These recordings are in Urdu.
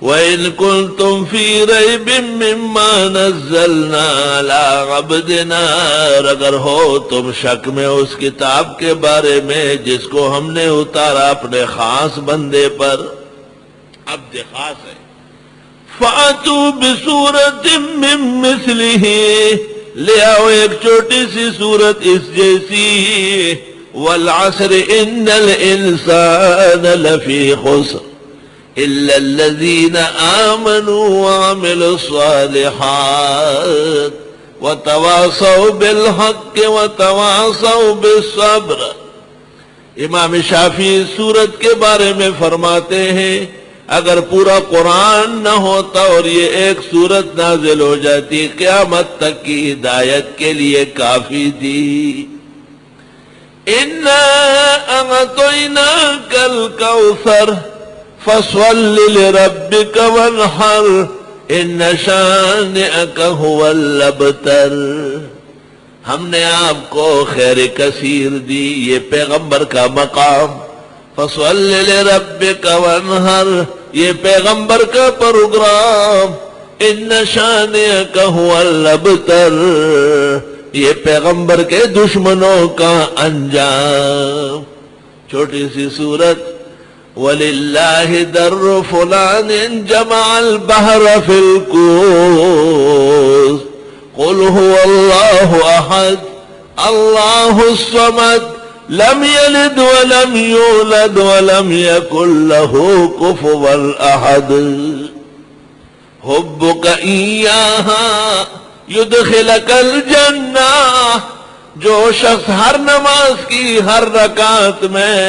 وَإِن كُنتُمْ فِي رَيْبٍ مِّمَّا نَزَّلْنَا عَلَىٰ عَبْدِنَا، اگر ہو تم شک میں اس کتاب کے بارے میں جس کو ہم نے اتارا اپنے خاص بندے پر، عبد خاص ہے، فَأْتُوا بِسُورَةٍ مِّن مِّثْلِهِ، لے آؤ ایک چھوٹی سی سورت اس جیسی، وَالْعَصْرِ إِنَّ الْإِنسَانَ لَفِي خُسْرٍ إِلَّا الَّذِينَ آمَنُوا وَعَمِلُوا الصَّالِحَاتِ وَتَوَاصَوْا بِالْحَقِّ وَتَوَاصَوْا بِالصَّبْرِ۔ امام شافعی اس سورت کے بارے میں فرماتے ہیں اگر پورا قرآن نہ ہوتا اور یہ ایک سورت نازل ہو جاتی قیامت تک کی ہدایت کے لیے کافی تھی۔ إِنَّا أَعْطَيْنَاكَ الْكَوْثَرَ فَصَلِّ لِرَبِّكَ وَانْحَرْ إِنَّ شَانِئَكَ هُوَ الْأَبْتَرُ۔ ہم نے آپ کو خیر کثیر دی، یہ پیغمبر کا مقام، فَصَلِّ لِرَبِّكَ وَانْحَرْ یہ پیغمبر کا پروگرام، إِنَّ شَانِئَكَ هُوَ الْأَبْتَرُ یہ پیغمبر کے دشمنوں کا انجام۔ چھوٹی سی سورت، وَلِلَّهِ دَرُّ فُلَانٍ جَمَعَ الْبَحْرَ فِي الْكُوزِ قُلْ هُوَ اللَّهُ أَحَدٌ اللَّهُ الصَّمَدُ لَمْ يَلِدْ وَلَمْ يُولَدْ وَلَمْ يَكُنْ لَهُ كُفُوًا أَحَدٌ حُبُّكَ إِيَّاهَا يُدْخِلَكَ الْجَنَّةَ جو شخص ہر نماز کی ہر رکعت میں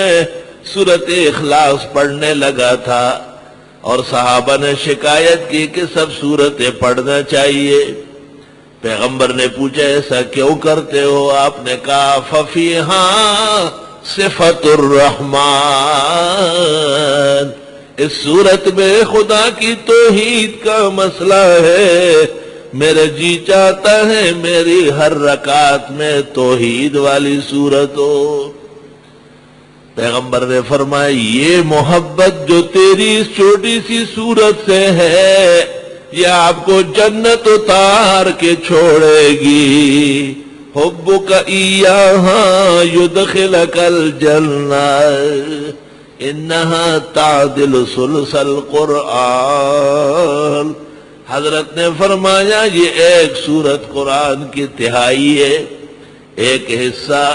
سورت اخلاص پڑھنے لگا تھا، اور صحابہ نے شکایت کی کہ سب سورتیں پڑھنا چاہیے، پیغمبر نے پوچھا ایسا کیوں کرتے ہو؟ آپ نے کہا فَفِيهَا صِفَةُ الرَّحْمَٰنِ اس سورت میں خدا کی توحید کا مسئلہ ہے، میرے جی چاہتا ہے میری ہر رکعت میں توحید والی سورت ہو۔ پیغمبر نے فرمایا یہ محبت جو تیری اس چھوٹی سی سورت سے ہے یہ آپ کو جنت اتار کے چھوڑے گی۔ حبک ایہا یدخلک الجنہ انہا تعدل ثلث القرآن۔ حضرت نے فرمایا یہ ایک سورت قرآن کی تہائی ہے، ایک حصہ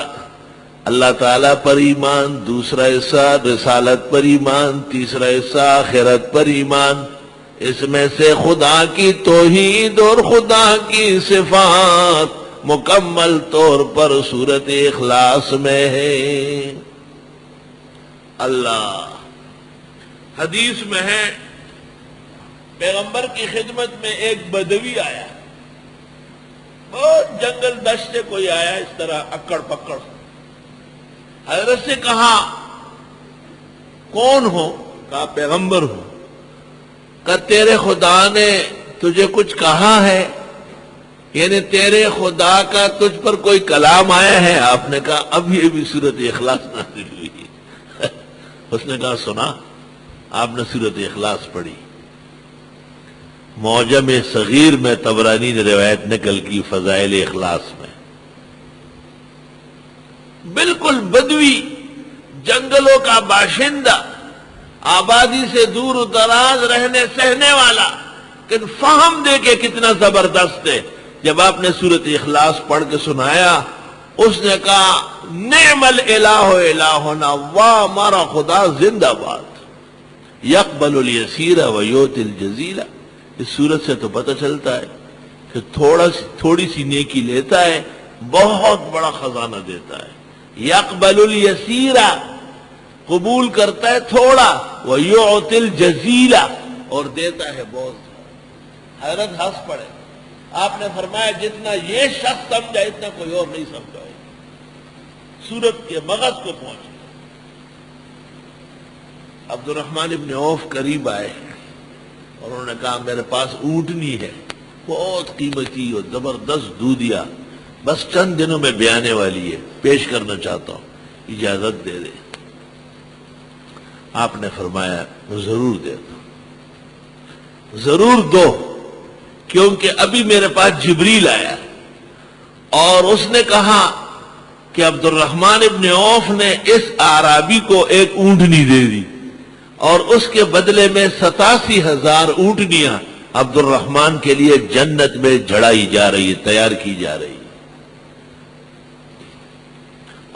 اللہ تعالیٰ پر ایمان، دوسرا حصہ رسالت پر ایمان، تیسرا حصہ آخرت پر ایمان۔ اس میں سے خدا کی توحید اور خدا کی صفات مکمل طور پر سورت اخلاص میں ہے۔ اللہ حدیث میں ہے پیغمبر کی خدمت میں ایک بدوی آیا، بہت جنگل دشت سے کوئی آیا اس طرح اکڑ پکڑ، حضرت سے کہا کون ہو؟ کہا پیغمبر ہوں۔ کہا تیرے خدا نے تجھے کچھ کہا ہے؟ یعنی تیرے خدا کا تجھ پر کوئی کلام آیا ہے؟ آپ نے کہا اب یہ بھی سورت اخلاص نازل ہوئی۔ اس نے کہا سنا؟ آپ نے سورت اخلاص پڑھی۔ معجم صغیر میں طبرانی نے روایت نقل کی فضائل اخلاص میں، بالکل بدوی جنگلوں کا باشندہ، آبادی سے دور و دراز رہنے سہنے والا، لیکن فہم دے کے کتنا زبردست ہے۔ جب آپ نے سورت اخلاص پڑھ کے سنایا اس نے کہا نعم الالہ الہنا، واہ ہمارا خدا زندہ باد، یقبل الیسیر ویؤتی الجزیل۔ اس سورت سے تو پتہ چلتا ہے کہ تھوڑی سی نیکی لیتا ہے بہت بڑا خزانہ دیتا ہے۔ یقبل الیسیر قبول کرتا ہے تھوڑا، ویؤتی الجزیل اور دیتا ہے بہت۔ حضرت ہنس پڑے، آپ نے فرمایا جتنا یہ شخص سمجھا اتنا کوئی اور نہیں سمجھا۔ سورت کے مغز کو پہنچ عبد الرحمن ابن عوف قریب آئے اور انہوں نے کہا میرے پاس اونٹنی ہے بہت قیمتی اور زبردست دودھیا، بس چند دنوں میں بیانے والی ہے، پیش کرنا چاہتا ہوں، اجازت دے دے۔ آپ نے فرمایا ضرور دے دو۔ ضرور دو، کیونکہ ابھی میرے پاس جبریل آیا اور اس نے کہا کہ عبد الرحمن ابن عوف نے اس اعرابی کو ایک اونٹنی دے دی اور اس کے بدلے میں 87,000 اونٹنیاں عبد الرحمن کے لیے جنت میں جڑائی جا رہی ہے، تیار کی جا رہی ہے۔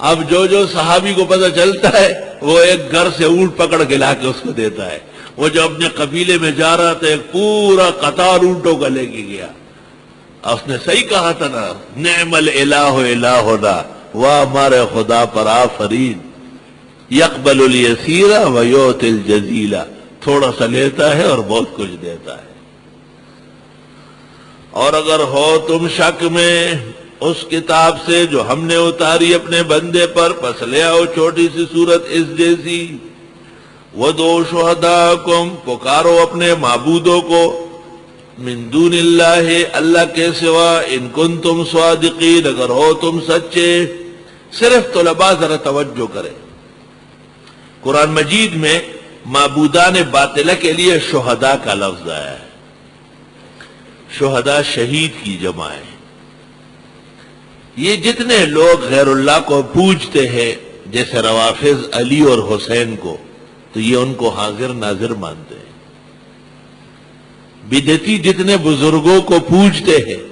اب جو صحابی کو پتہ چلتا ہے وہ ایک گھر سے اونٹ پکڑ کے لا کے اس کو دیتا ہے۔ وہ جو اپنے قبیلے میں جا رہا تھا ایک پورا قطار اونٹوں کا لے کے گیا، اس نے صحیح کہا تھا نا، نعم الالہ الہنا، واہ ہمارے خدا پر آفرین، یقبل الیسیر ویؤتی الجزیل، تھوڑا سا لیتا ہے اور بہت کچھ دیتا ہے۔ اور اگر ہو تم شک میں اس کتاب سے جو ہم نے اتاری اپنے بندے پر، پس لے آؤ چھوٹی سی صورت اس جیسی، وَدْعُوا شُهَدَاءَكُمْ، پکارو اپنے معبودوں کو، من دون اللہ، اللہ کے سوا، ان کنتم صادقین، اگر ہو تم سچے۔ صرف طلباء ذرا توجہ کریں، قرآن مجید میں معبودان باطلہ کے لیے شہداء کا لفظ آیا ہے۔ شہداء شہید کی جمع ہے۔ یہ جتنے لوگ غیر اللہ کو پوجتے ہیں، جیسے روافض علی اور حسین کو، تو یہ ان کو حاضر ناظر مانتے ہیں۔ بدعتی جتنے بزرگوں کو پوجتے ہیں،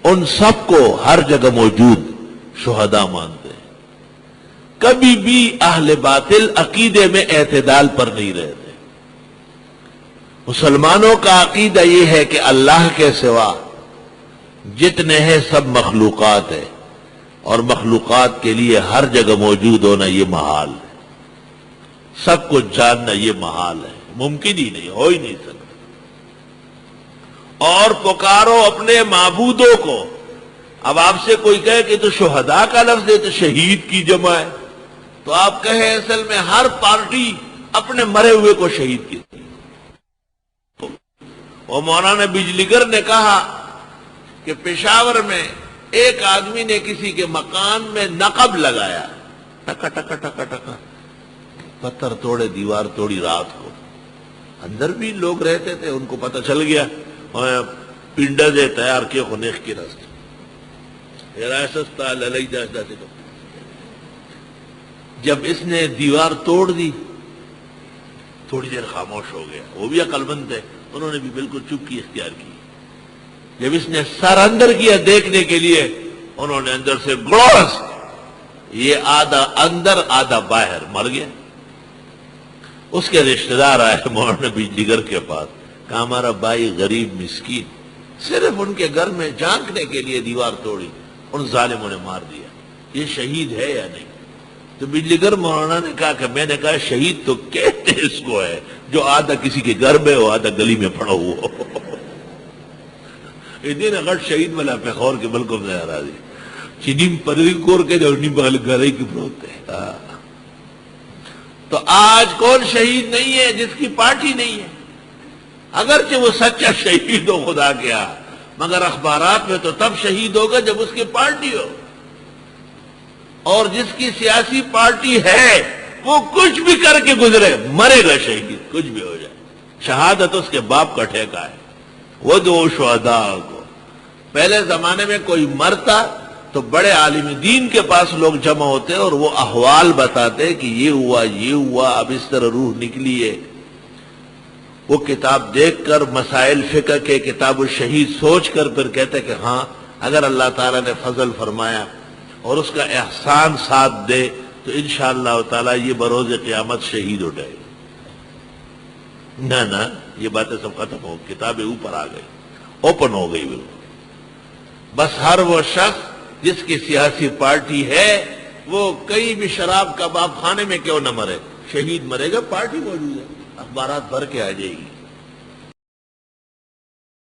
ان سب کو ہر جگہ موجود شہداء مانتے ہیں۔ کبھی بھی اہل باطل عقیدے میں اعتدال پر نہیں رہتے۔ مسلمانوں کا عقیدہ یہ ہے کہ اللہ کے سوا جتنے ہیں سب مخلوقات ہیں، اور مخلوقات کے لیے ہر جگہ موجود ہونا یہ محال ہے، سب کچھ جاننا یہ محال ہے، ممکن ہی نہیں، ہو ہی نہیں سکتا۔ اور پکارو اپنے معبودوں کو۔ اب آپ سے کوئی کہے کہ تو شہداء کا لفظ ہے تو شہید کی جمع ہے، تو آپ کہیں اصل میں ہر پارٹی اپنے مرے ہوئے کو شہید کی۔ وہ مولانا بجلیگر نے کہا کہ پشاور میں ایک آدمی نے کسی کے مکان میں نقب لگایا، ٹکا ٹکا ٹکا ٹکا، پتھر توڑے، دیوار توڑی، رات کو اندر بھی لوگ رہتے تھے، ان کو پتہ چل گیا، پنڈا دے تیار کے خنیخ کی رست سستا للئی داستا تھے۔ جب اس نے دیوار توڑ دی، تھوڑی دیر خاموش ہو گیا، وہ بھی عقل مند ہے، انہوں نے بھی بالکل چپکی اختیار کی۔ جب اس نے سر اندر کیا دیکھنے کے لیے، انہوں نے اندر سے گڑوس، یہ آدھا اندر آدھا باہر، مر گیا۔ اس کے رشتہ دار آئے مولانا بجلیگر کے پاس، کہا ہمارا بھائی غریب مسکین، صرف ان کے گھر میں جھانکنے کے لیے دیوار توڑی، ان ظالموں نے مار دیا، یہ شہید ہے یا نہیں؟ تو بجلیگر مولانا نے کہا کہ میں نے کہا شہید تو کہتے اس کو ہے جو آدھا کسی کے گھر میں ہو، آدھا گلی میں پڑا ہوا ہو۔ اتنے غٹ شہید والا پیخور کے ملکوں میں آ رہا دی چنیم پردی کور کے جو نیم بغل گھر کی پروت ہے۔ تو آج کون شہید نہیں ہے جس کی پارٹی نہیں ہے؟ اگرچہ وہ سچا شہید ہو خدا کیا، مگر اخبارات میں تو تب شہید ہوگا جب اس کی پارٹی ہو، اور جس کی سیاسی پارٹی ہے وہ کچھ بھی کر کے گزرے، مرے گا شہید، کچھ بھی ہو جائے، شہادت اس کے باپ کا ٹھیکہ ہے۔ وہ دو شہداء کو، پہلے زمانے میں کوئی مرتا تو بڑے عالم دین کے پاس لوگ جمع ہوتے اور وہ احوال بتاتے کہ یہ ہوا، اب اس طرح روح نکلی ہے۔ وہ کتاب دیکھ کر، مسائل فقہ کے کتاب الشہید سوچ کر پھر کہتے کہ ہاں اگر اللہ تعالیٰ نے فضل فرمایا اور اس کا احسان ساتھ دے تو انشاءاللہ تعالیٰ یہ بروز قیامت شہید اٹھائے۔ نہ یہ باتیں سب ختم ہو، کتابیں اوپر آ گئی، اوپن ہو گئی بالکل۔ بس ہر وہ شخص جس کی سیاسی پارٹی ہے وہ کئی بھی شراب کباب خانے میں کیوں نہ مرے، شہید مرے گا، پارٹی موجود ہے، اخبارات بھر کے آ جائے گی۔